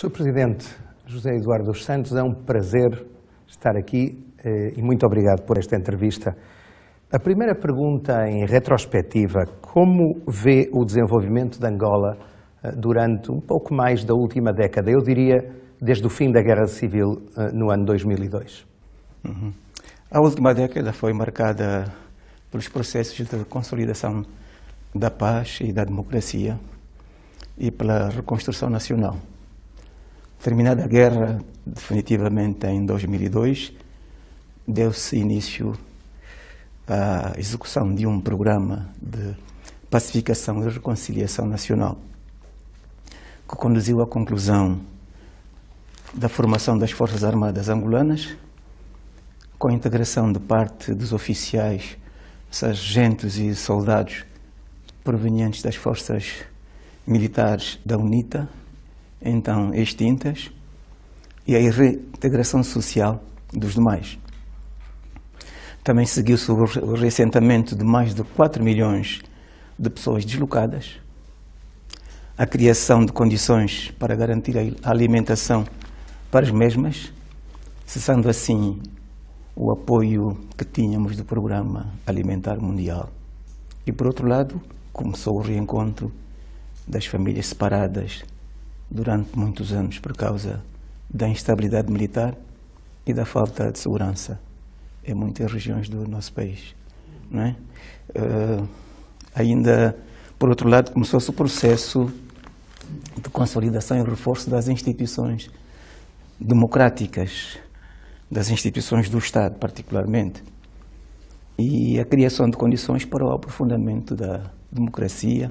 Sr. Presidente José Eduardo dos Santos, é um prazer estar aqui e muito obrigado por esta entrevista. A primeira pergunta em retrospectiva, como vê o desenvolvimento de Angola durante um pouco mais da última década, eu diria desde o fim da Guerra Civil no ano 2002? A última década foi marcada pelos processos de consolidação da paz e da democracia e pela reconstrução nacional. Terminada a guerra, definitivamente em 2002, deu-se início à execução de um programa de pacificação e reconciliação nacional, que conduziu à conclusão da formação das Forças Armadas angolanas, com a integração de parte dos oficiais, sargentos e soldados provenientes das forças militares da UNITA, então extintas, e a reintegração social dos demais. Também seguiu-se o reassentamento de mais de 4 milhões de pessoas deslocadas, a criação de condições para garantir a alimentação para as mesmas, cessando assim o apoio que tínhamos do Programa Alimentar Mundial. E, por outro lado, começou o reencontro das famílias separadas durante muitos anos por causa da instabilidade militar e da falta de segurança em muitas regiões do nosso país, não é? Ainda, por outro lado, começou-se o processo de consolidação e reforço das instituições democráticas, das instituições do Estado, particularmente, e a criação de condições para o aprofundamento da democracia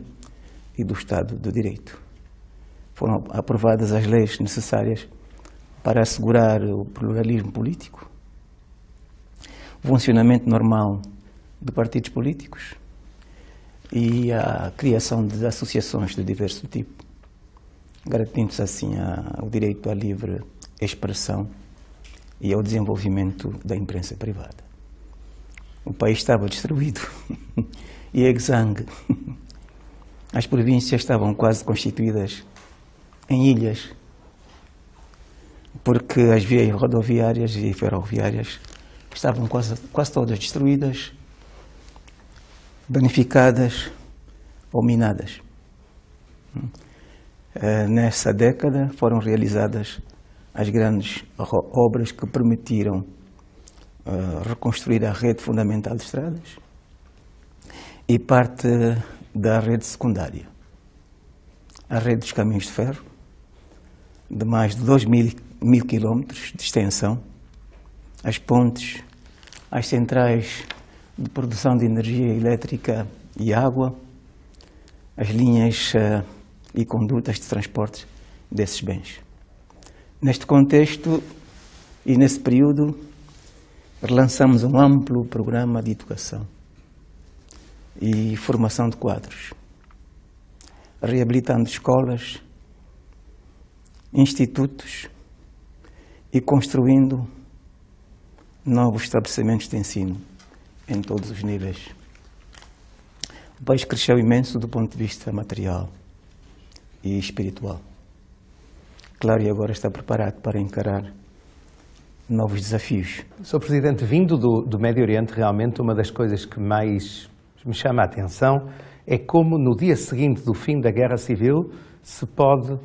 e do Estado de Direito. Foram aprovadas as leis necessárias para assegurar o pluralismo político, o funcionamento normal de partidos políticos e a criação de associações de diverso tipo, garantindo-se assim o direito à livre expressão e ao desenvolvimento da imprensa privada. O país estava destruído e exangue. As províncias estavam quase constituídas em ilhas, porque as vias rodoviárias e ferroviárias estavam quase todas destruídas, danificadas ou minadas. Nessa década foram realizadas as grandes obras que permitiram reconstruir a rede fundamental de estradas e parte da rede secundária. A rede dos caminhos de ferro, de mais de 2.000 quilómetros de extensão, as pontes, as centrais de produção de energia elétrica e água, as linhas e condutas de transporte desses bens. Neste contexto e nesse período, relançamos um amplo programa de educação e formação de quadros, reabilitando escolas, institutos e construindo novos estabelecimentos de ensino em todos os níveis. O país cresceu imenso do ponto de vista material e espiritual. Claro, e agora está preparado para encarar novos desafios. Sr. Presidente, vindo do Médio Oriente, realmente uma das coisas que mais me chama a atenção é como no dia seguinte do fim da Guerra Civil se pode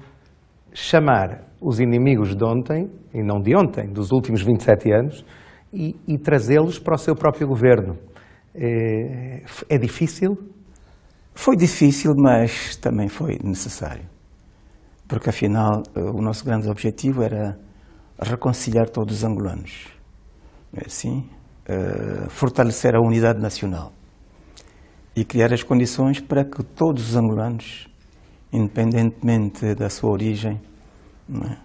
chamar os inimigos de ontem, e não de ontem, dos últimos 27 anos, e trazê-los para o seu próprio governo. É difícil? Foi difícil, mas também foi necessário. Porque, afinal, o nosso grande objetivo era reconciliar todos os angolanos. Não é assim? Fortalecer a unidade nacional e criar as condições para que todos os angolanos, independentemente da sua origem, não é,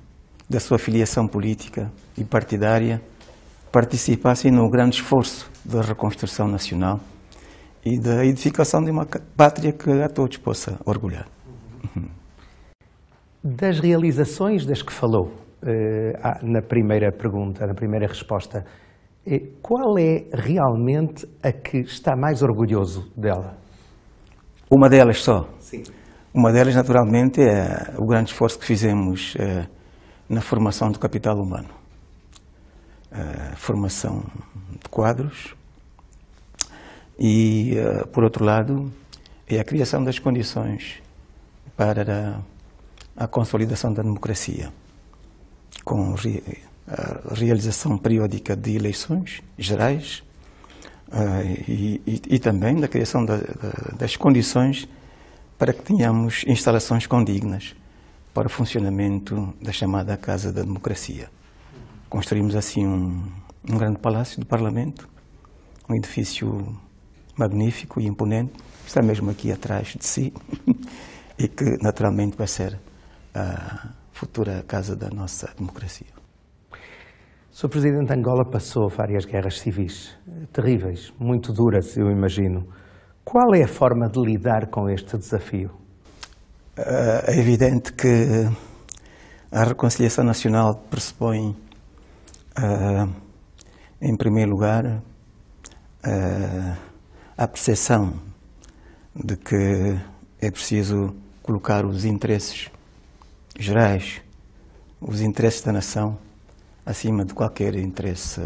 da sua filiação política e partidária, participassem no grande esforço da reconstrução nacional e da edificação de uma pátria que a todos possa orgulhar. Das realizações das que falou na primeira pergunta, na primeira resposta, qual é realmente a que está mais orgulhoso dela? Uma delas só? Sim. Uma delas, naturalmente, é o grande esforço que fizemos na formação do capital humano. Formação de quadros e, por outro lado, é a criação das condições para a consolidação da democracia, com a realização periódica de eleições gerais e também da criação das condições para que tenhamos instalações condignas para o funcionamento da chamada Casa da Democracia. Construímos assim um grande palácio do Parlamento, um edifício magnífico e imponente, que está mesmo aqui atrás de si, e que naturalmente vai ser a futura casa da nossa democracia. O Sr. Presidente de Angola passou várias guerras civis terríveis, muito duras, eu imagino. Qual é a forma de lidar com este desafio? É evidente que a reconciliação nacional pressupõe, em primeiro lugar, a percepção de que é preciso colocar os interesses gerais, os interesses da nação, acima de qualquer interesse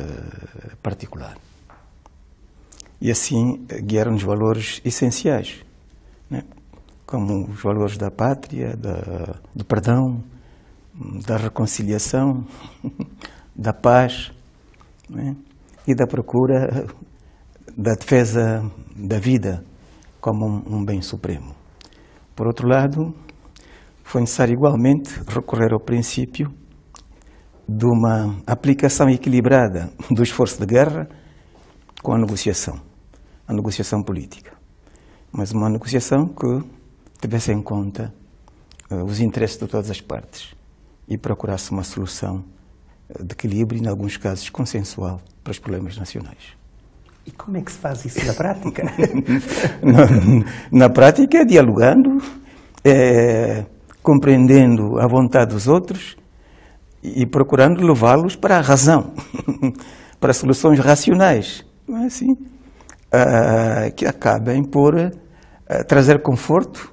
particular. E assim guiaram-nos valores essenciais, né? Como os valores da pátria, do perdão, da reconciliação, da paz, né? E da procura da defesa da vida como um bem supremo. Por outro lado, foi necessário igualmente recorrer ao princípio de uma aplicação equilibrada do esforço de guerra com a negociação política. Mas uma negociação que tivesse em conta os interesses de todas as partes e procurasse uma solução de equilíbrio, em alguns casos consensual, para os problemas nacionais. E como é que se faz isso na prática? Na prática é dialogando, compreendendo a vontade dos outros e procurando levá-los para a razão, para soluções racionais, não é assim? Que acabem por trazer conforto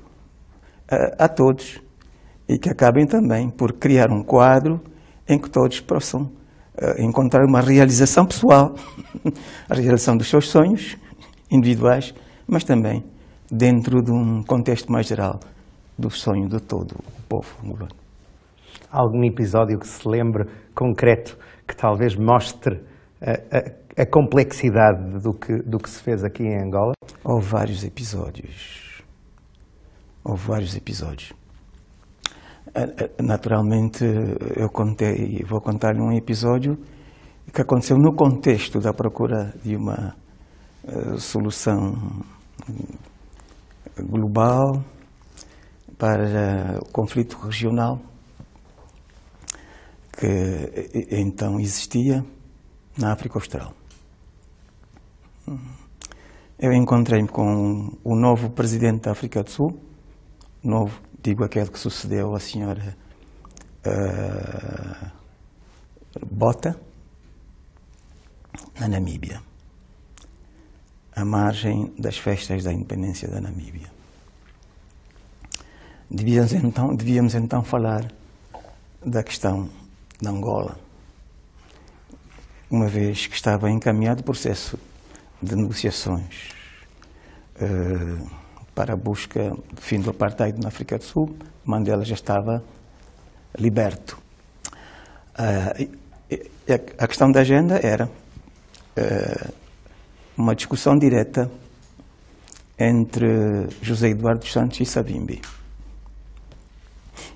a todos e que acabem também por criar um quadro em que todos possam encontrar uma realização pessoal, a realização dos seus sonhos individuais, mas também dentro de um contexto mais geral do sonho de todo o povo angolano. Algum episódio que se lembre concreto que talvez mostre a complexidade do que se fez aqui em Angola? Houve vários episódios. Naturalmente, vou contar-lhe um episódio que aconteceu no contexto da procura de uma solução global para o conflito regional que então existia na África Austral. Eu encontrei-me com o novo presidente da África do Sul, novo, digo aquele que sucedeu à senhora Botha, na Namíbia, à margem das festas da independência da Namíbia. Devíamos então falar da questão de Angola, uma vez que estava encaminhado o processo de negociações para a busca do fim do apartheid na África do Sul. Mandela já estava liberto. A questão da agenda era uma discussão direta entre José Eduardo dos Santos e Savimbi.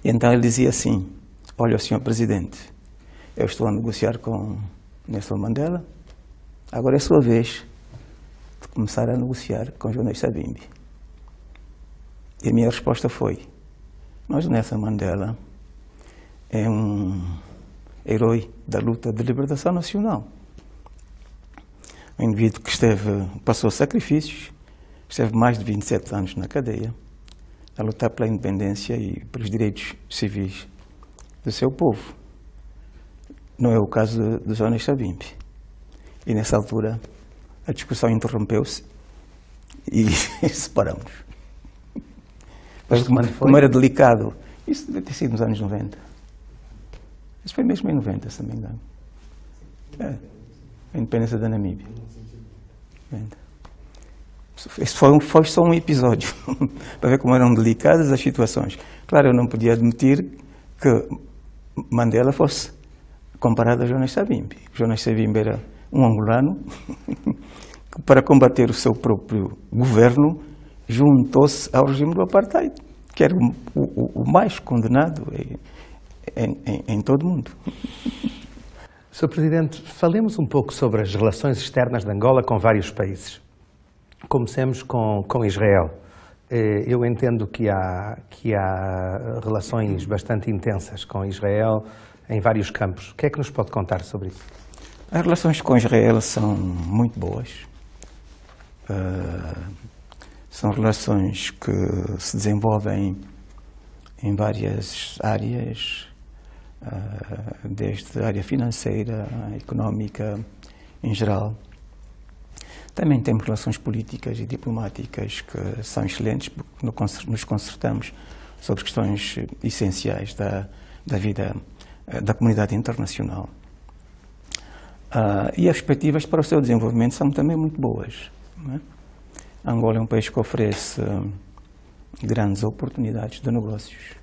E então ele dizia assim: olha, Sr. Presidente, eu estou a negociar com Nelson Mandela, agora é a sua vez de começar a negociar com Jonas Savimbi. E a minha resposta foi: mas Nelson Mandela é um herói da luta de libertação nacional. Um indivíduo que passou sacrifícios, esteve mais de 27 anos na cadeia, a lutar pela independência e pelos direitos civis do seu povo. Não é o caso de Jonas Savimbi. E nessa altura a discussão interrompeu-se e separamos. Mas como era delicado, isso deve ter sido nos anos 90. Isso foi mesmo em 90, se não me engano. A independência da Namíbia. Isso foi só um episódio, para ver como eram delicadas as situações. Claro, eu não podia admitir que Mandela fosse comparado a Jonas Savimbi. Jonas Savimbi era um angolano que, para combater o seu próprio governo, juntou-se ao regime do apartheid, que era o mais condenado em todo o mundo. Sr. Presidente, falemos um pouco sobre as relações externas de Angola com vários países. Comecemos com Israel. Eu entendo que há relações bastante intensas com Israel em vários campos. O que é que nos pode contar sobre isso? As relações com Israel são muito boas. São relações que se desenvolvem em várias áreas, desde a área financeira, económica, em geral. Também temos relações políticas e diplomáticas que são excelentes, porque nos concertamos sobre questões essenciais da vida da comunidade internacional. E as perspectivas para o seu desenvolvimento são também muito boas, não é? Angola é um país que oferece grandes oportunidades de negócios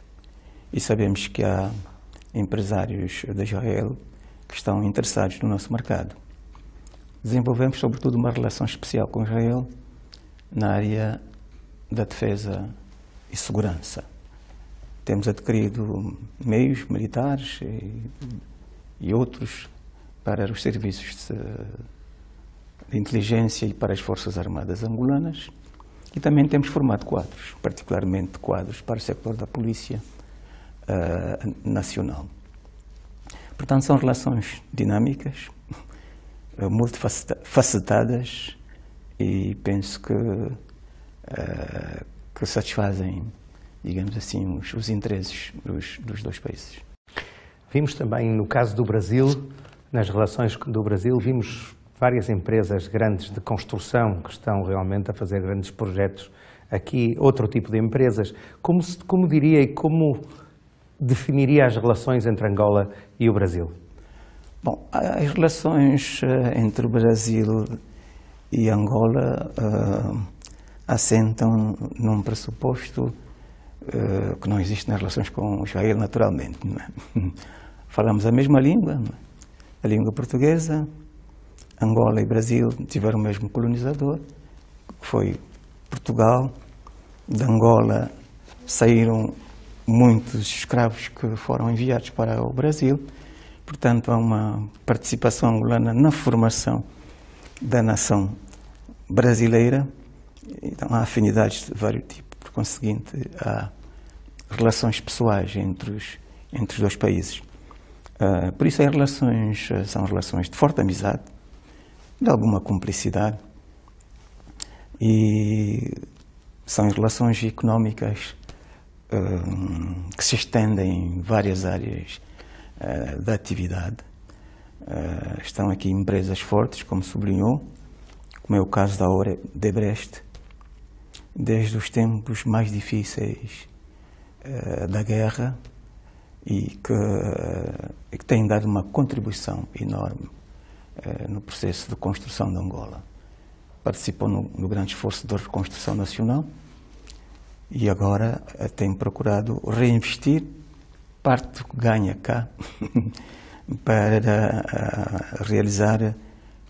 e sabemos que há empresários de Israel que estão interessados no nosso mercado. Desenvolvemos, sobretudo, uma relação especial com Israel na área da defesa e segurança. Temos adquirido meios militares e outros para os serviços de inteligência e para as Forças Armadas angolanas, e também temos formado quadros, particularmente quadros para o setor da Polícia Nacional. Portanto, são relações dinâmicas, multifacetadas, e penso que satisfazem, digamos assim, os interesses dos dois países. Vimos também, no caso do Brasil, nas relações do Brasil, vimos várias empresas grandes de construção que estão realmente a fazer grandes projetos aqui, outro tipo de empresas. Como diria e como definiria as relações entre Angola e o Brasil? Bom, as relações entre o Brasil e Angola assentam num pressuposto que não existe nas relações com Israel, naturalmente. Não é? Falamos a mesma língua, não é? A língua portuguesa. Angola e Brasil tiveram o mesmo colonizador, que foi Portugal. De Angola saíram muitos escravos que foram enviados para o Brasil. Portanto, há uma participação angolana na formação da nação brasileira. Então, há afinidades de vários tipos. Por conseguinte, há relações pessoais entre os dois países. Por isso, as relações são relações de forte amizade, de alguma cumplicidade, e são relações económicas que se estendem em várias áreas da atividade. Estão aqui empresas fortes, como sublinhou, como é o caso da Odebrecht, desde os tempos mais difíceis da guerra, e que têm dado uma contribuição enorme no processo de construção de Angola. Participou no grande esforço de reconstrução nacional e agora tem procurado reinvestir parte do que ganha cá para realizar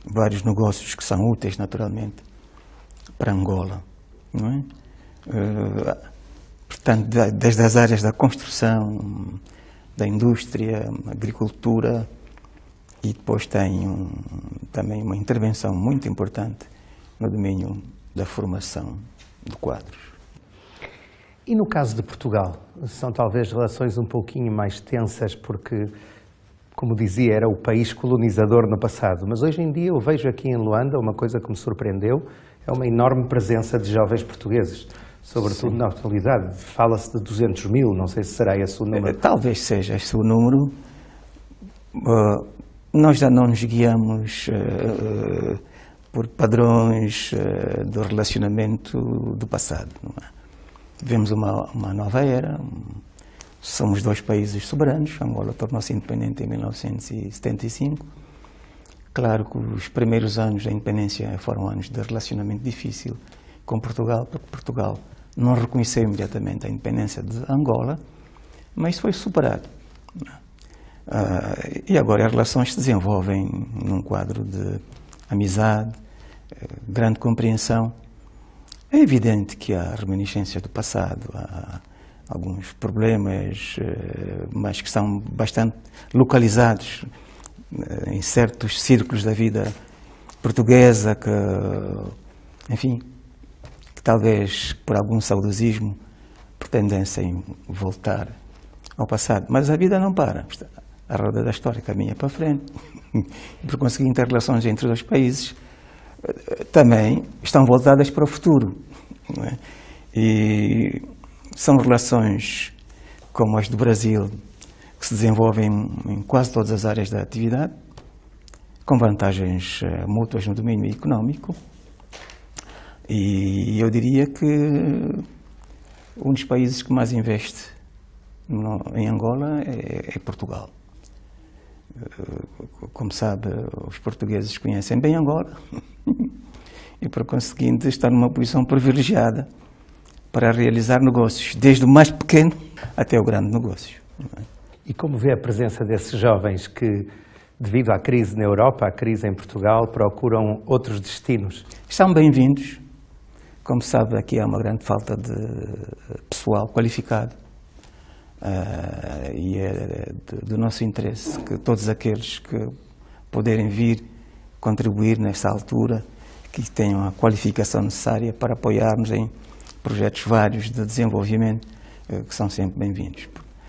vários negócios que são úteis, naturalmente, para Angola, não é? Portanto, desde as áreas da construção, da indústria, agricultura, e depois tem também uma intervenção muito importante no domínio da formação de quadros. E no caso de Portugal, são talvez relações um pouquinho mais tensas, porque, como dizia, era o país colonizador no passado, mas hoje em dia eu vejo aqui em Luanda uma coisa que me surpreendeu, é uma enorme presença de jovens portugueses, sobretudo na atualidade. Fala-se de 200 mil, não sei se será esse o número. Talvez seja esse o número. Nós já não nos guiamos por padrões do relacionamento do passado, não é? Vemos uma nova era, Somos dois países soberanos. Angola tornou-se independente em 1975. Claro que os primeiros anos da independência foram anos de relacionamento difícil com Portugal, porque Portugal não reconheceu imediatamente a independência de Angola, mas isso foi superado. E agora as relações se desenvolvem num quadro de amizade, grande compreensão. É evidente que há reminiscências do passado, há alguns problemas, mas que são bastante localizados em certos círculos da vida portuguesa, que, enfim, que talvez por algum saudosismo pretendessem voltar ao passado. Mas a vida não para. A roda da história caminha para frente. E por conseguinte, as relações entre os dois países também estão voltadas para o futuro. Não é? E são relações como as do Brasil, que se desenvolvem em quase todas as áreas da atividade, com vantagens mútuas no domínio económico. E eu diria que um dos países que mais investe em Angola é Portugal. Como sabe, os portugueses conhecem bem Angola e, por conseguinte, estão numa posição privilegiada para realizar negócios, desde o mais pequeno até o grande negócio. E como vê a presença desses jovens que, devido à crise na Europa, à crise em Portugal, procuram outros destinos? São bem-vindos. Como sabe, aqui há uma grande falta de pessoal qualificado. E é do nosso interesse que todos aqueles que puderem vir contribuir nesta altura, que tenham a qualificação necessária para apoiarmos em projetos vários de desenvolvimento, que são sempre bem-vindos.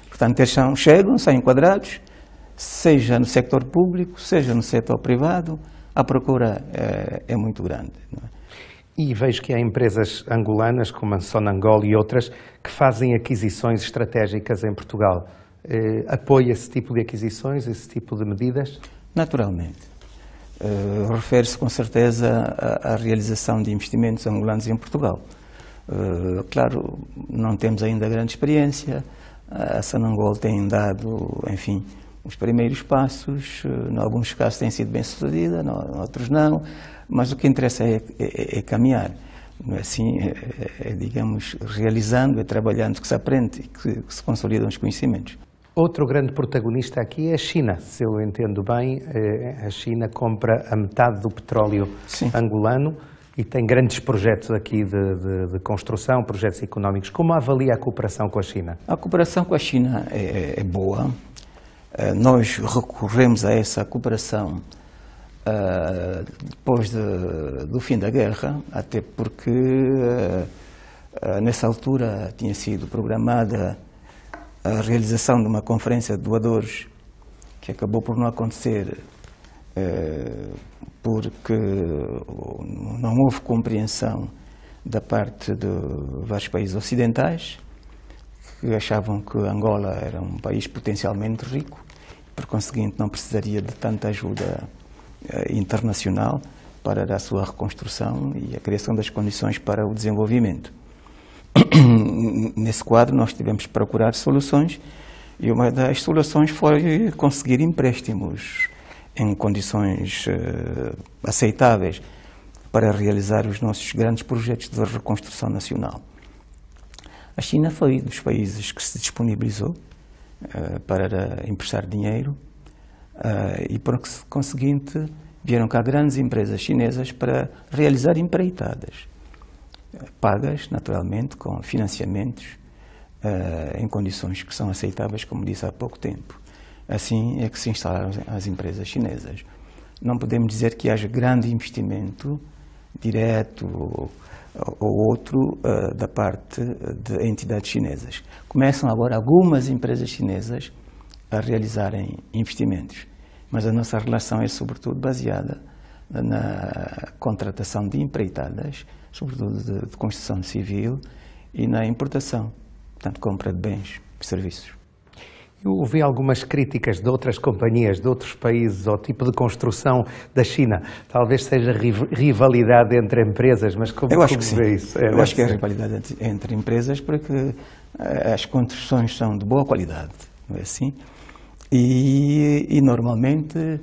Portanto, eles chegam, são enquadrados, seja no sector público, seja no setor privado, a procura é muito grande. Não é? E vejo que há empresas angolanas, como a Sonangol e outras, que fazem aquisições estratégicas em Portugal. Apoia esse tipo de aquisições, esse tipo de medidas? Naturalmente. Refere-se com certeza à realização de investimentos angolanos em Portugal. Claro, não temos ainda grande experiência. A Sonangol tem dado, enfim, os primeiros passos. Em alguns casos tem sido bem sucedida, em outros não. Mas o que interessa é caminhar. Assim, digamos, realizando, trabalhando, que se aprende e que se consolidam os conhecimentos. Outro grande protagonista aqui é a China. Se eu entendo bem, a China compra a metade do petróleo angolano e tem grandes projetos aqui de construção, projetos económicos. Como avalia a cooperação com a China? A cooperação com a China é boa. Nós recorremos a essa cooperação depois do fim da guerra, até porque nessa altura tinha sido programada a realização de uma conferência de doadores que acabou por não acontecer porque não houve compreensão da parte de vários países ocidentais que achavam que Angola era um país potencialmente rico, por conseguinte não precisaria de tanta ajuda internacional para a sua reconstrução e a criação das condições para o desenvolvimento. Nesse quadro nós tivemos que procurar soluções e uma das soluções foi conseguir empréstimos em condições aceitáveis para realizar os nossos grandes projetos de reconstrução nacional. A China foi um dos países que se disponibilizou para emprestar dinheiro e, por conseguinte, vieram cá grandes empresas chinesas para realizar empreitadas, pagas, naturalmente, com financiamentos em condições que são aceitáveis, como disse há pouco tempo. Assim é que se instalaram as empresas chinesas. Não podemos dizer que haja grande investimento direto ou outro da parte de entidades chinesas. Começam agora algumas empresas chinesas a realizarem investimentos, mas a nossa relação é sobretudo baseada na contratação de empreitadas, sobretudo de construção civil e na importação, portanto, compra de bens e serviços. Eu ouvi algumas críticas de outras companhias, de outros países, ao tipo de construção da China. Talvez seja rivalidade entre empresas, mas como eu acho que sim. vê isso? Eu acho que é rivalidade entre empresas porque as construções são de boa qualidade, não é assim? E normalmente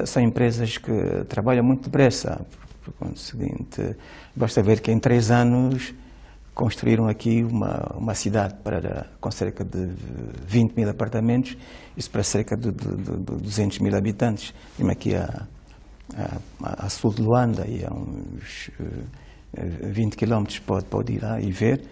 são empresas que trabalham muito depressa. Por conseguinte, basta ver que em 3 anos construíram aqui uma cidade com cerca de 20 mil apartamentos, isso para cerca de 200 mil habitantes. Vimos aqui a sul de Luanda, e a uns 20 quilómetros pode ir lá e ver,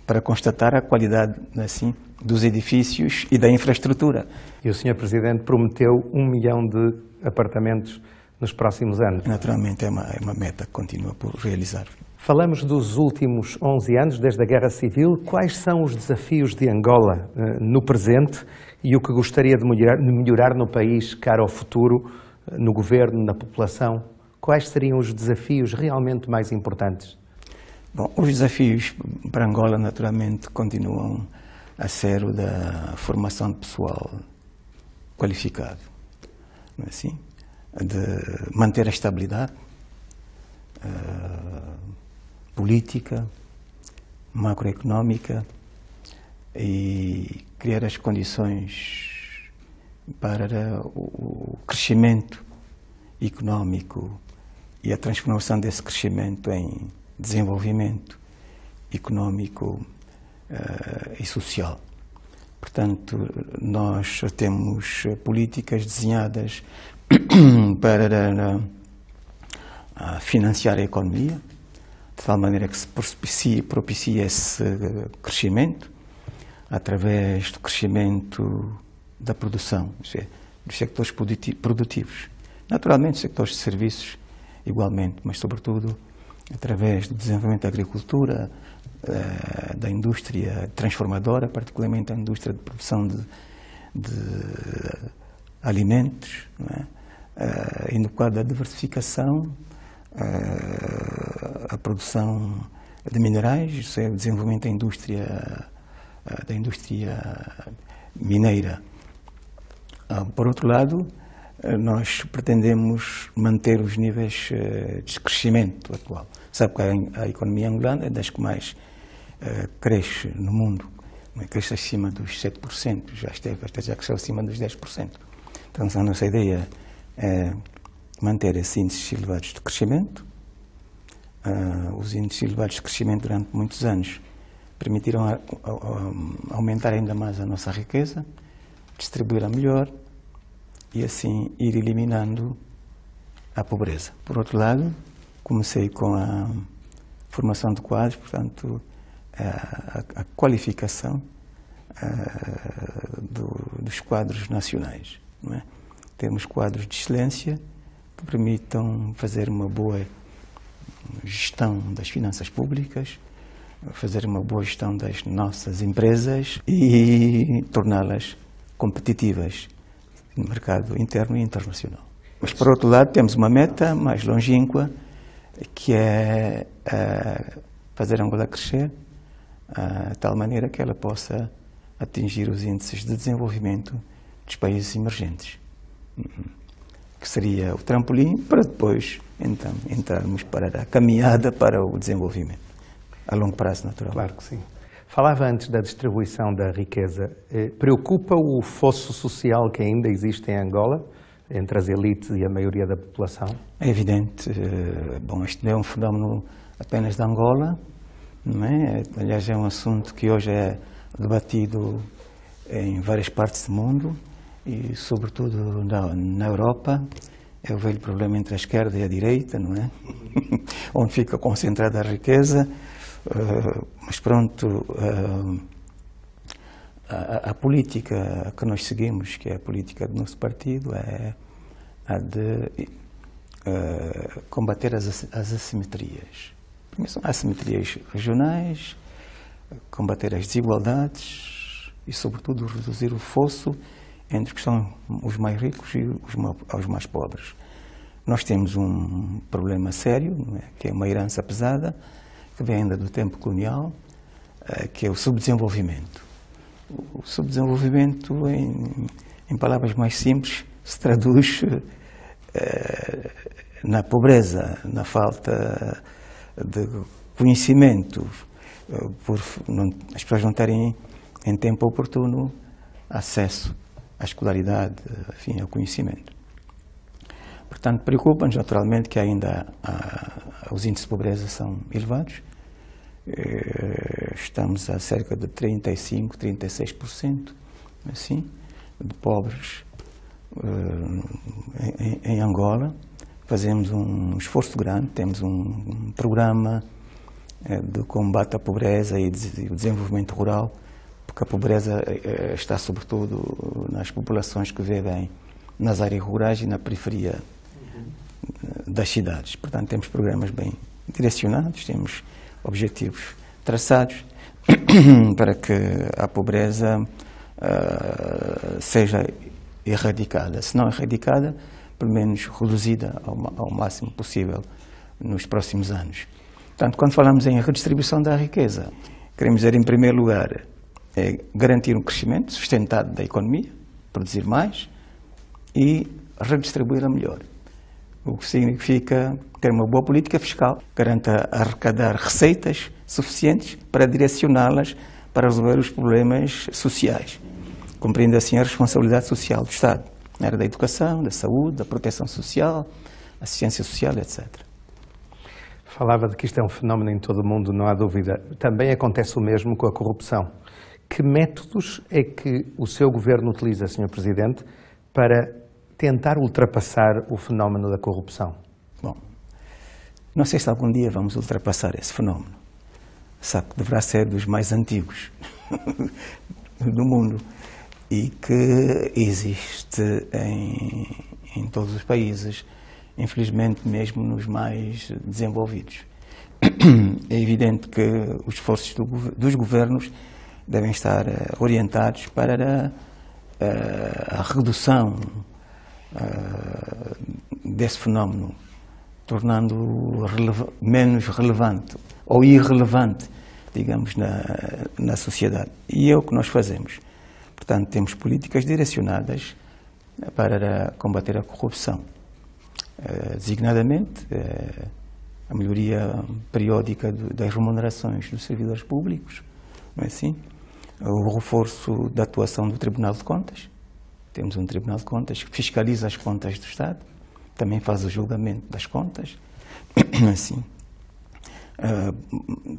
para constatar a qualidade assim, dos edifícios e da infraestrutura. E o Sr. Presidente prometeu 1 milhão de apartamentos nos próximos anos. Naturalmente é uma meta que continua por realizar. Falamos dos últimos 11 anos, desde a Guerra Civil. Quais são os desafios de Angola no presente e o que gostaria de melhorar no país, cara ao futuro, no governo, na população? Quais seriam os desafios realmente mais importantes? Bom, os desafios para Angola, naturalmente, continuam a ser o da formação de pessoal qualificado, não é assim? De manter a estabilidade política, macroeconómica e criar as condições para o crescimento económico e a transformação desse crescimento em desenvolvimento económico e social. Portanto, nós temos políticas desenhadas para financiar a economia, de tal maneira que se propicie esse crescimento através do crescimento da produção, dos sectores produtivos. Naturalmente, sectores de serviços igualmente, mas sobretudo através do desenvolvimento da agricultura, da indústria transformadora, particularmente a indústria de produção de alimentos, não é? E no quadro da diversificação, a produção de minerais, o desenvolvimento da indústria mineira. Por outro lado, nós pretendemos manter os níveis de crescimento atual. Sabe que a economia angolana é das que mais cresce no mundo, cresce acima dos 7%, já cresceu acima dos 10%. Então, a nossa ideia é manter esses índices elevados de crescimento. Os índices elevados de crescimento durante muitos anos permitiram aumentar ainda mais a nossa riqueza, distribuí-la melhor e assim ir eliminando a pobreza. Por outro lado, comecei com a formação de quadros, portanto, a qualificação dos quadros nacionais, não é? Temos quadros de excelência que permitam fazer uma boa gestão das finanças públicas, fazer uma boa gestão das nossas empresas e torná-las competitivas no mercado interno e internacional. Mas, por outro lado, temos uma meta mais longínqua, que é fazer a Angola crescer de tal maneira que ela possa atingir os índices de desenvolvimento dos países emergentes, que seria o trampolim para depois, então, entrarmos para a caminhada para o desenvolvimento, a longo prazo, naturalmente. Claro que sim. Falava antes da distribuição da riqueza. Preocupa o fosso social que ainda existe em Angola, entre as elites e a maioria da população? É evidente. Bom, isto não é um fenómeno apenas de Angola, não é? Aliás, é um assunto que hoje é debatido em várias partes do mundo e, sobretudo, na Europa. É o velho problema entre a esquerda e a direita, não é? Onde fica concentrada a riqueza. Mas pronto, a política que nós seguimos, que é a política do nosso partido, é a de combater as assimetrias. Primeiro são assimetrias regionais, combater as desigualdades e, sobretudo, reduzir o fosso entre os que são os mais ricos e os mais pobres. Nós temos um problema sério, não é? Que é uma herança pesada, que vem ainda do tempo colonial, que é o subdesenvolvimento. o subdesenvolvimento, em palavras mais simples, se traduz na pobreza, na falta de conhecimento, por as pessoas não terem em tempo oportuno acesso à escolaridade, enfim, ao conhecimento. Portanto, preocupa-nos naturalmente que ainda os índices de pobreza são elevados. Estamos a cerca de 35%, 36%, assim, de pobres em Angola. Fazemos um esforço grande, temos um programa de combate à pobreza e o desenvolvimento rural, porque a pobreza está sobretudo nas populações que vivem nas áreas rurais e na periferia das cidades. Portanto, temos programas bem direcionados, temos objetivos traçados para que a pobreza seja erradicada. Se não erradicada, pelo menos reduzida ao máximo possível nos próximos anos. Portanto, quando falamos em redistribuição da riqueza, queremos dizer, em primeiro lugar, garantir um crescimento sustentado da economia, produzir mais e redistribuí-la melhor. O que significa ter uma boa política fiscal, garanta arrecadar receitas suficientes para direcioná-las para resolver os problemas sociais, cumprindo assim a responsabilidade social do Estado, na área da educação, da saúde, da proteção social, assistência social, etc. Falava de que isto é um fenómeno em todo o mundo, não há dúvida. Também acontece o mesmo com a corrupção. Que métodos é que o seu governo utiliza, Sr. Presidente, para tentar ultrapassar o fenómeno da corrupção? Bom, não sei se algum dia vamos ultrapassar esse fenómeno. Sabe que deverá ser dos mais antigos do mundo e que existe em todos os países, infelizmente mesmo nos mais desenvolvidos. É evidente que os esforços dos governos devem estar orientados para a redução desse fenómeno, tornando-o menos relevante ou irrelevante, digamos, na sociedade. E é o que nós fazemos. Portanto, temos políticas direcionadas para combater a corrupção, designadamente a melhoria periódica das remunerações dos servidores públicos, não é assim? O reforço da atuação do Tribunal de Contas. Temos um Tribunal de Contas que fiscaliza as contas do Estado, também faz o julgamento das contas. Assim.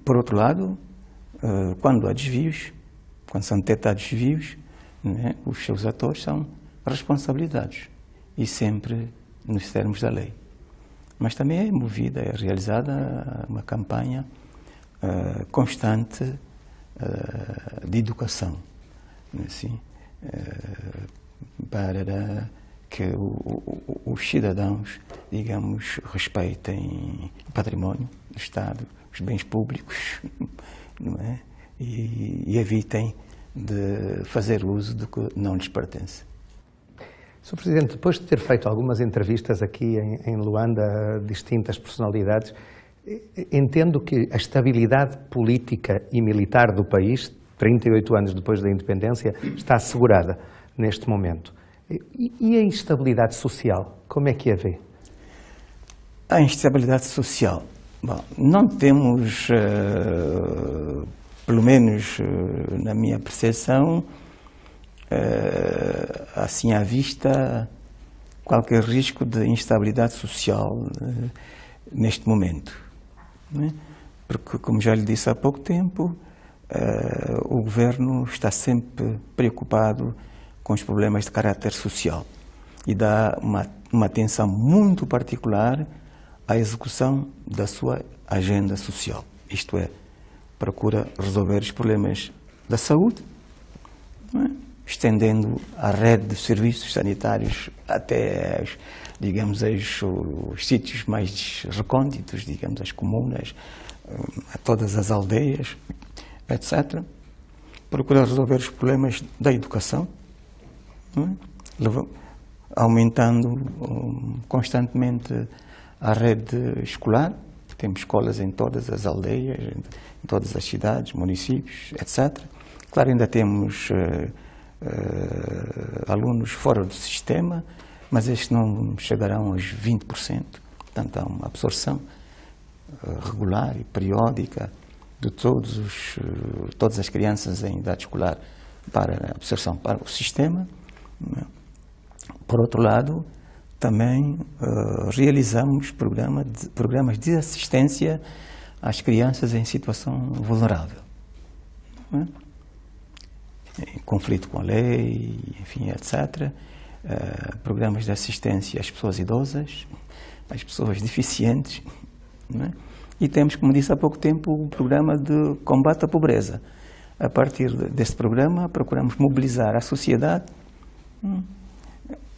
Por outro lado, quando há desvios, quando são detectados desvios, né, os seus atores são responsabilizados, e sempre nos termos da lei. Mas também é realizada uma campanha constante de educação, assim, para que os cidadãos, digamos, respeitem o património do Estado, os bens públicos, não é? E evitem de fazer uso do que não lhes pertence. Sr. Presidente, depois de ter feito algumas entrevistas aqui em Luanda a distintas personalidades, entendo que a estabilidade política e militar do país, 38 anos depois da independência, está assegurada neste momento. E a instabilidade social, como é que a vê? A instabilidade social. Bom, não temos, pelo menos na minha percepção, assim à vista, qualquer risco de instabilidade social neste momento. Não é? Porque, como já lhe disse há pouco tempo, o governo está sempre preocupado com os problemas de caráter social e dá uma atenção muito particular à execução da sua agenda social. Isto é, procura resolver os problemas da saúde, não é? Estendendo a rede de serviços sanitários até, digamos, os sítios mais recônditos, digamos, as comunas, a todas as aldeias, etc. Procura resolver os problemas da educação, não é? Aumentando constantemente a rede escolar. Temos escolas em todas as aldeias, em todas as cidades, municípios, etc. Claro, ainda temos alunos fora do sistema, mas estes não chegarão aos 20%. Portanto, há uma absorção regular e periódica de todas as crianças em idade escolar para a absorção para o sistema. Por outro lado, também realizamos programas de assistência às crianças em situação vulnerável. Em conflito com a lei, enfim, etc. Programas de assistência às pessoas idosas, às pessoas deficientes. E temos, como disse há pouco tempo, o programa de combate à pobreza. A partir deste programa, procuramos mobilizar a sociedade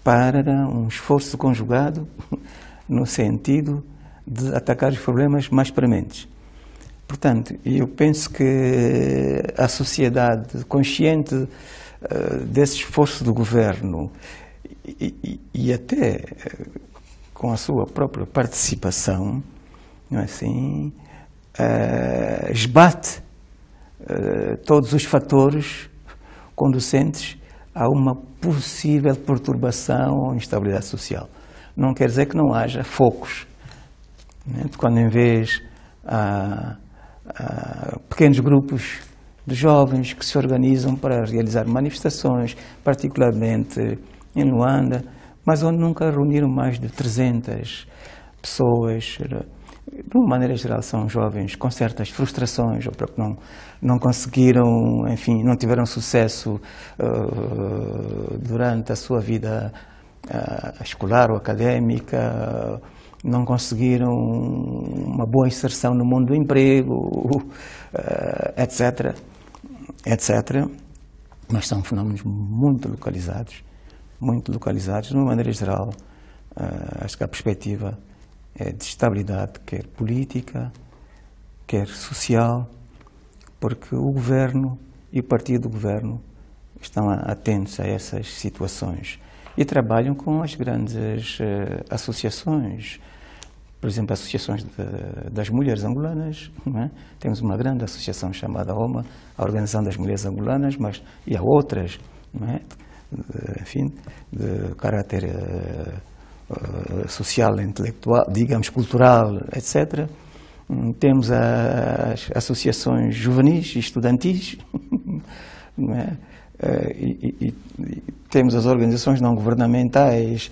para um esforço conjugado no sentido de atacar os problemas mais prementes. Portanto, eu penso que a sociedade, consciente desse esforço do governo e até com a sua própria participação, não é assim, esbate todos os fatores conducentes a uma possível perturbação ou instabilidade social. Não quer dizer que não haja focos, né? Quando em vez há pequenos grupos de jovens que se organizam para realizar manifestações, particularmente em Luanda, mas onde nunca reuniram mais de 300 pessoas. De uma maneira geral, são jovens com certas frustrações, ou porque não conseguiram, enfim, não tiveram sucesso durante a sua vida escolar ou académica, não conseguiram uma boa inserção no mundo do emprego, etc. Mas são fenómenos muito localizados. De uma maneira geral, acho que a perspectiva é de estabilidade, quer política, quer social, porque o governo e o partido do governo estão atentos a essas situações e trabalham com as grandes associações, por exemplo, associações das mulheres angolanas, não é? Temos uma grande associação chamada OMA, a Organização das Mulheres Angolanas, mas e há outras, não é? Enfim, de caráter social, intelectual, digamos, cultural, etc. Temos as associações juvenis e estudantis, não é? E temos as organizações não governamentais,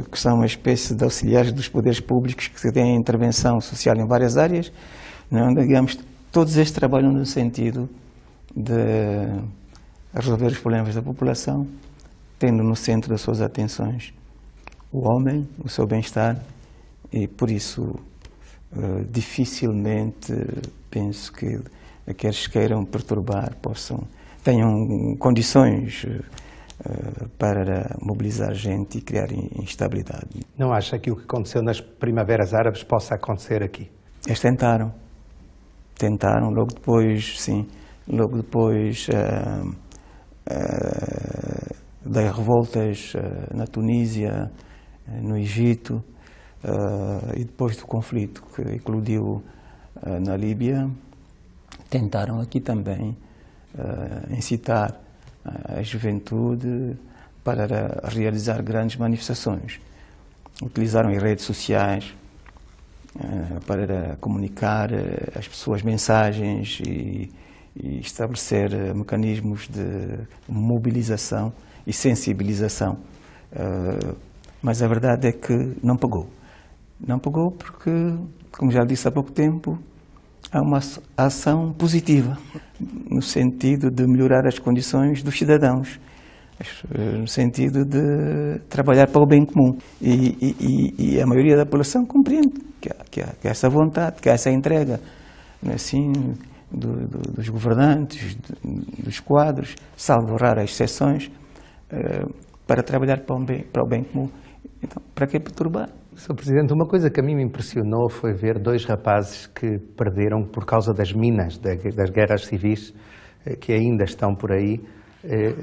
que são uma espécie de auxiliares dos poderes públicos que têm intervenção social em várias áreas, não é? Digamos, todos estes trabalham no sentido de resolver os problemas da população, tendo no centro das suas atenções o homem, o seu bem-estar, e por isso dificilmente penso que aqueles que queiram perturbar tenham condições para mobilizar gente e criar instabilidade. Não acha que o que aconteceu nas primaveras árabes possa acontecer aqui? Eles tentaram, logo depois das revoltas na Tunísia, no Egito, e depois do conflito que eclodiu na Líbia, tentaram aqui também incitar a juventude para realizar grandes manifestações. Utilizaram as redes sociais para comunicar às pessoas mensagens e estabelecer mecanismos de mobilização e sensibilização. Mas a verdade é que não pegou. Não pegou porque, como já disse há pouco tempo, há uma ação positiva, no sentido de melhorar as condições dos cidadãos, no sentido de trabalhar para o bem comum. E a maioria da população compreende que há essa vontade, que há essa entrega, não é assim, dos governantes, dos quadros, salvo raras exceções, para trabalhar para o bem comum. Então, para que perturbar? Sr. Presidente, uma coisa que a mim me impressionou foi ver dois rapazes que perderam por causa das minas, das guerras civis, que ainda estão por aí,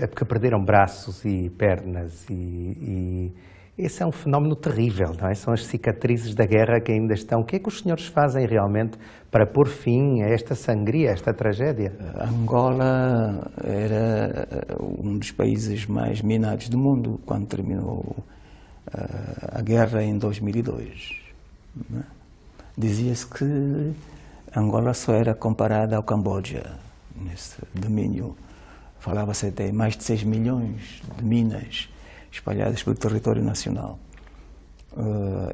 porque perderam braços e pernas e Esse é um fenómeno terrível, não é? São as cicatrizes da guerra que ainda estão. O que é que os senhores fazem realmente para pôr fim a esta sangria, a esta tragédia? Angola era um dos países mais minados do mundo quando terminou a guerra em 2002. Né? Dizia-se que Angola só era comparada ao Camboja nesse domínio. Falava-se até mais de 6 milhões de minas espalhadas pelo território nacional.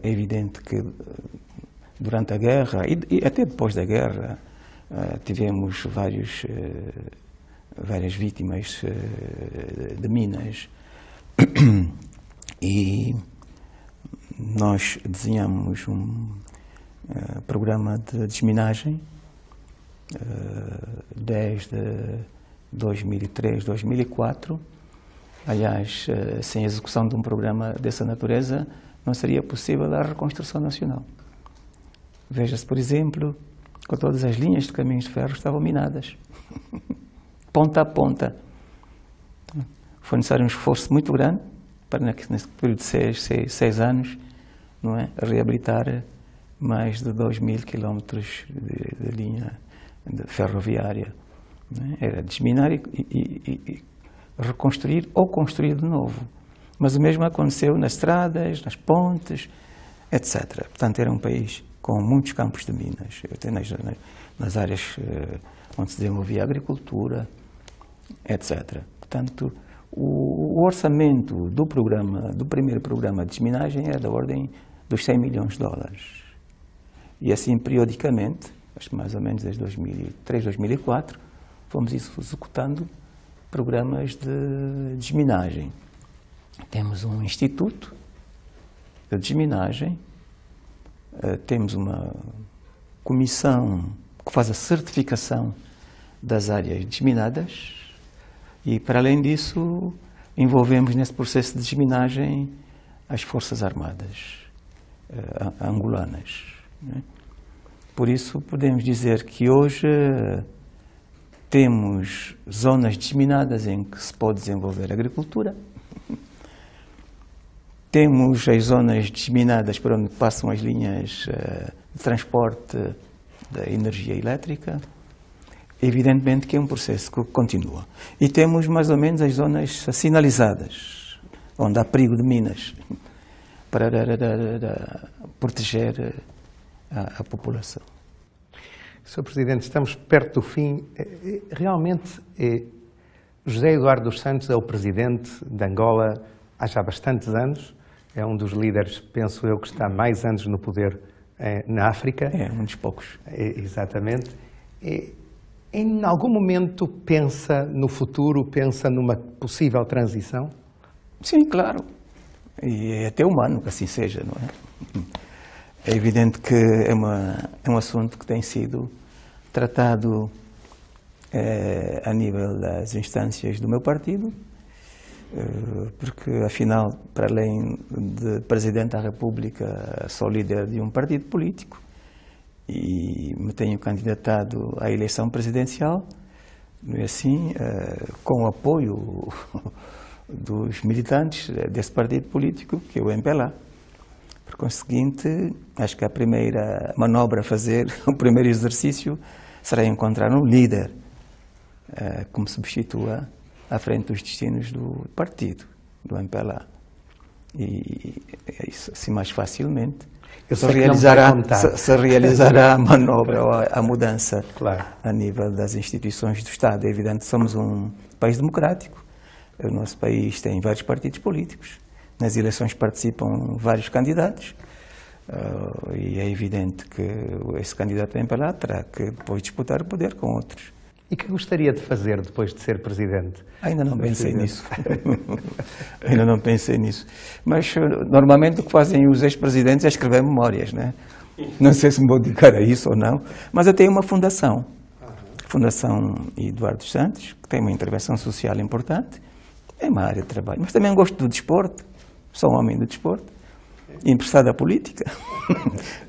É evidente que durante a guerra e até depois da guerra tivemos várias vítimas de minas e nós desenhamos um programa de desminagem desde 2003, 2004. Aliás, sem a execução de um programa dessa natureza, não seria possível a reconstrução nacional. Veja-se, por exemplo, que todas as linhas de caminhos de ferro estavam minadas, ponta a ponta. Foi necessário um esforço muito grande para, nesse período de 6 anos, não é, reabilitar mais de 2.000 quilómetros de linha ferroviária. Não é? Era desminar e reconstruir ou construir de novo. Mas o mesmo aconteceu nas estradas, nas pontes, etc. Portanto, era um país com muitos campos de minas, até nas áreas onde se desenvolvia a agricultura, etc. Portanto, o orçamento do primeiro programa de desminagem era da ordem dos 100 milhões de dólares. E assim, periodicamente, acho que mais ou menos desde 2003, 2004, fomos executando programas de desminagem. Temos um instituto de desminagem, temos uma comissão que faz a certificação das áreas desminadas e, para além disso, envolvemos nesse processo de desminagem as Forças Armadas angolanas. Né? Por isso, podemos dizer que hoje temos zonas desminadas em que se pode desenvolver agricultura. Temos as zonas desminadas por onde passam as linhas de transporte da energia elétrica. Evidentemente que é um processo que continua. E temos mais ou menos as zonas sinalizadas, onde há perigo de minas, para proteger a população. Sr. Presidente, estamos perto do fim. Realmente, José Eduardo dos Santos é o Presidente de Angola há já bastantes anos. É um dos líderes, penso eu, que está mais anos no poder na África. É um dos poucos. Exatamente. Em algum momento pensa no futuro, pensa numa possível transição? Sim, claro. E é até humano que assim seja, não é? É evidente que é um assunto que tem sido tratado a nível das instâncias do meu partido, porque, afinal, para além de Presidente da República, sou líder de um partido político e me tenho candidatado à eleição presidencial, não é assim, com o apoio dos militantes desse partido político, que é o MPLA. Por conseguinte, acho que a primeira manobra a fazer, o primeiro exercício, será encontrar um líder que me substitua à frente dos destinos do partido, do MPLA. E isso, assim, mais facilmente, se realizará a manobra ou a mudança, claro, a nível das instituições do Estado. É evidente que somos um país democrático, o nosso país tem vários partidos políticos, nas eleições participam vários candidatos, e é evidente que esse candidato do MPLA terá que depois disputar o poder com outros. E que gostaria de fazer depois de ser Presidente? Ainda não pensei nisso. Ainda não pensei nisso. Mas, normalmente, o que fazem os ex-presidentes é escrever memórias, né? Não sei se me vou dedicar a isso ou não, mas eu tenho uma fundação, Fundação Eduardo dos Santos, que tem uma intervenção social importante, é uma área de trabalho, mas também gosto do desporto, sou um homem do desporto, interessado à política,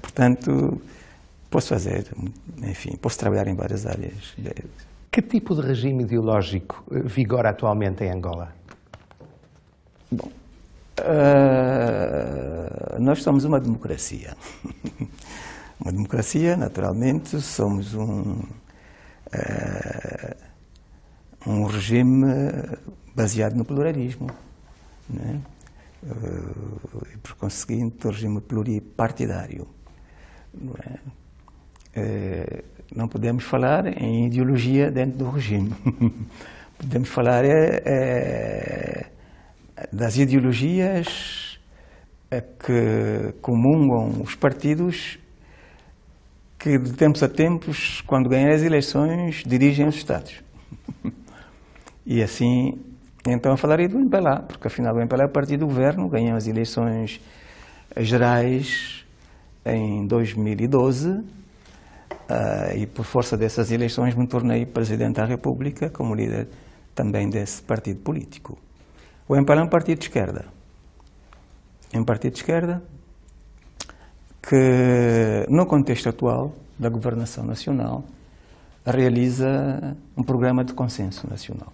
portanto, posso fazer, enfim, posso trabalhar em várias áreas. Que tipo de regime ideológico vigora atualmente em Angola? Bom, Nós somos uma democracia. Uma democracia, naturalmente, somos um regime baseado no pluralismo, né? E, por conseguinte, um regime pluripartidário. Não é? Não podemos falar em ideologia dentro do regime. Podemos falar das ideologias que comungam os partidos que, de tempos a tempos, quando ganham as eleições, dirigem os Estados. E assim, então eu falaria do MPLA, porque afinal o MPLA é o partido do governo, ganhou as eleições gerais em 2012, e por força dessas eleições me tornei Presidente da República como líder também desse partido político. O MPLA é um partido de esquerda. É um partido de esquerda que, no contexto atual da governação nacional, realiza um programa de consenso nacional.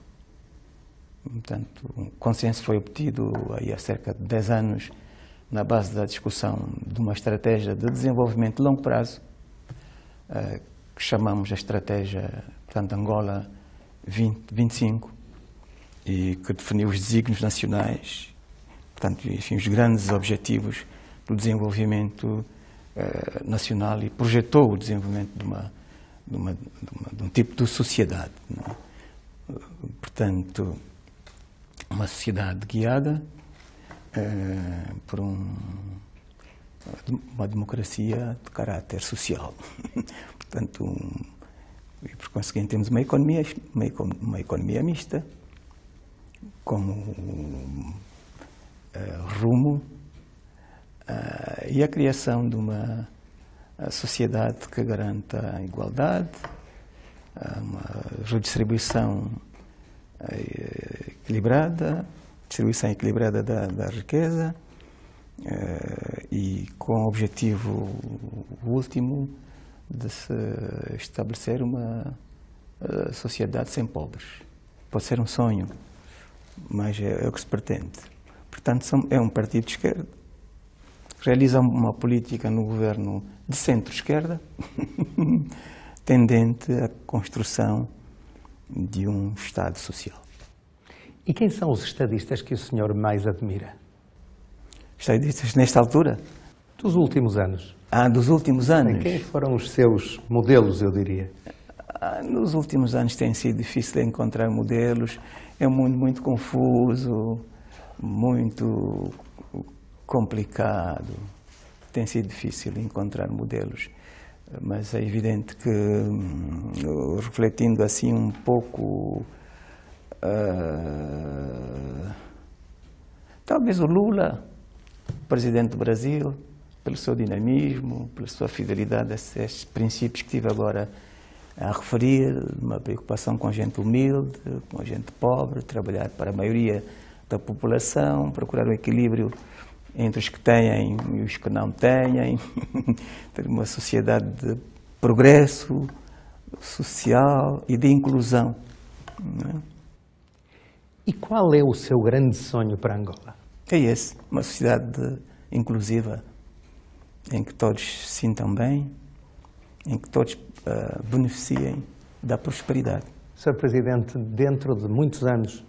Portanto, o consenso foi obtido aí há cerca de 10 anos na base da discussão de uma estratégia de desenvolvimento de longo prazo, que chamamos a estratégia, portanto, Angola 2025, e que definiu os desígnios nacionais, portanto, enfim, os grandes objetivos do desenvolvimento nacional, e projetou o desenvolvimento de um tipo de sociedade, não é? Portanto, uma sociedade guiada por uma democracia de caráter social. Portanto, e por conseguinte temos uma economia mista como rumo, e a criação de uma sociedade que garanta a igualdade, uma redistribuição equilibrada, distribuição equilibrada da riqueza, e com o objetivo último de se estabelecer uma sociedade sem pobres. Pode ser um sonho, mas é o que se pretende. Portanto, é um partido de esquerda, realiza uma política no governo de centro-esquerda, tendente à construção de um Estado social. E quem são os estadistas que o senhor mais admira? Estadistas nesta altura? Dos últimos anos. Dos últimos anos? Quem foram os seus modelos, eu diria? Nos últimos anos tem sido difícil encontrar modelos. É um mundo muito confuso, muito complicado. Tem sido difícil encontrar modelos. Mas é evidente que, refletindo assim um pouco, talvez o Lula, presidente do Brasil, pelo seu dinamismo, pela sua fidelidade a esses princípios que tive agora a referir, uma preocupação com a gente humilde, com a gente pobre, trabalhar para a maioria da população, procurar um equilíbrio entre os que têm e os que não têm, ter uma sociedade de progresso social e de inclusão. Não é? E qual é o seu grande sonho para Angola? É esse, uma sociedade inclusiva, em que todos se sintam bem, em que todos beneficiem da prosperidade. Sr. Presidente, dentro de muitos anos,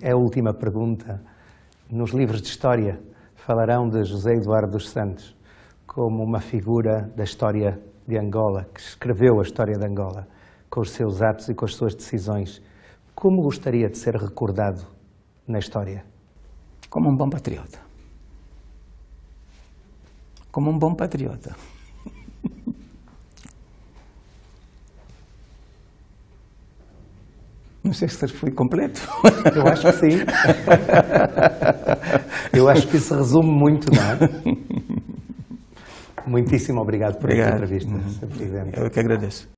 é a última pergunta, nos livros de história falarão de José Eduardo dos Santos como uma figura da história de Angola, que escreveu a história de Angola, com os seus atos e com as suas decisões. Como gostaria de ser recordado na história? Como um bom patriota. Como um bom patriota. Não sei se fui completo. Eu acho que sim. Eu acho que isso resume muito, não é? Muitíssimo obrigado por esta entrevista, Sr. Presidente. Eu que agradeço.